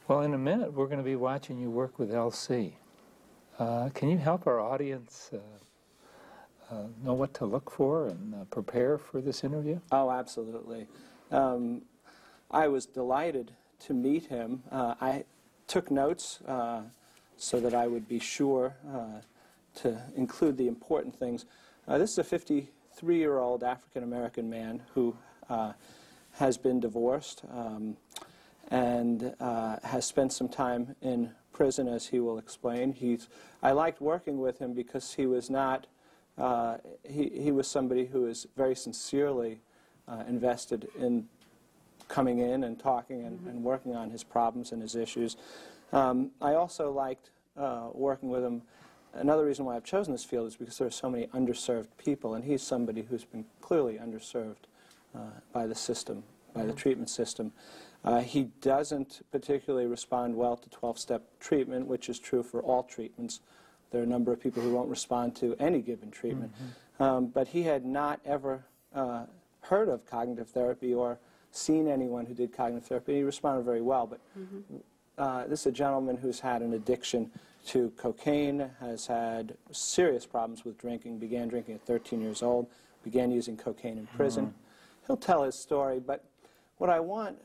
Well, in a minute, we're going to be watching you work with LC. Can you help our audience know what to look for and prepare for this interview? Oh, absolutely. I was delighted to meet him. I took notes so that I would be sure to include the important things. This is a 53-year-old African-American man who has been divorced and has spent some time in prison, as he will explain. I liked working with him because he was not, he was somebody who is very sincerely invested in coming in and talking and working on his problems and his issues. I also liked working with him. Another reason why I've chosen this field is because there are so many underserved people, and he's somebody who's been clearly underserved by the system, by the treatment system. He doesn't particularly respond well to 12-step treatment, which is true for all treatments. There are a number of people who won't respond to any given treatment. But he had not ever heard of cognitive therapy or seen anyone who did cognitive therapy. He responded very well. But this is a gentleman who's had an addiction to cocaine, has had serious problems with drinking, began drinking at 13 years old, began using cocaine in prison. He'll tell his story, but what I want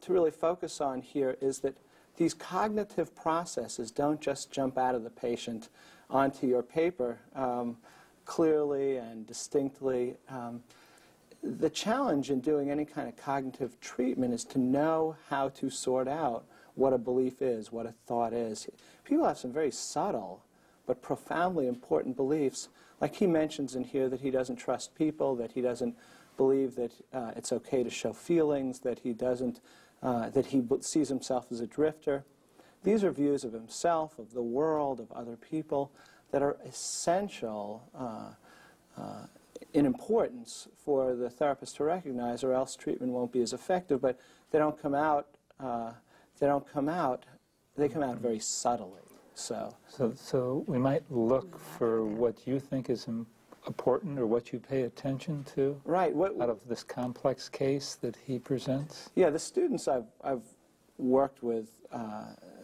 to really focus on here is that these cognitive processes don't just jump out of the patient onto your paper clearly and distinctly. The challenge in doing any kind of cognitive treatment is to know how to sort out what a belief is, what a thought is. People have some very subtle but profoundly important beliefs. Like he mentions in here that he doesn't trust people, that he doesn't believe that it's okay to show feelings, that he doesn't, that he sees himself as a drifter. These are views of himself, of the world, of other people that are essential in importance for the therapist to recognize, or else treatment won't be as effective. But they don't come out. They come out very subtly. So we might look for what you think is important or what you pay attention to, right? Out of this complex case that he presents. Yeah, the students I've worked with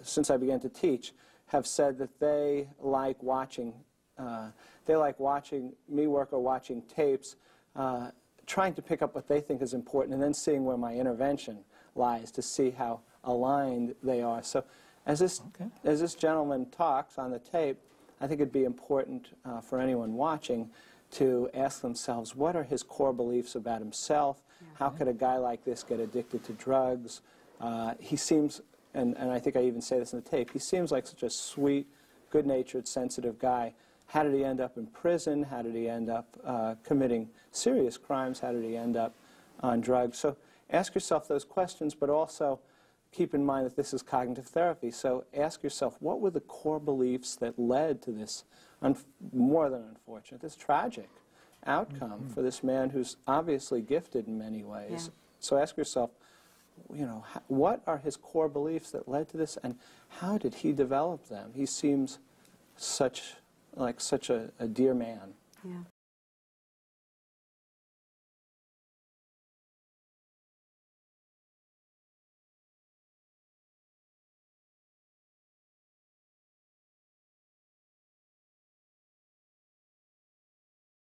since I began to teach have said that they like watching me work or watching tapes, trying to pick up what they think is important, and then seeing where my intervention lies to see how aligned they are. So as this gentleman talks on the tape, I think it'd be important for anyone watching to ask themselves, what are his core beliefs about himself? How could a guy like this get addicted to drugs? He seems, and I think I even say this in the tape, he seems like such a sweet, good-natured, sensitive guy. How did he end up in prison? How did he end up committing serious crimes? How did he end up on drugs? So ask yourself those questions, but also keep in mind that this is cognitive therapy. So ask yourself, what were the core beliefs that led to this more than unfortunate, this tragic outcome for this man who's obviously gifted in many ways? So ask yourself, you know, what are his core beliefs that led to this, and how did he develop them? He seems like such a dear man. Yeah.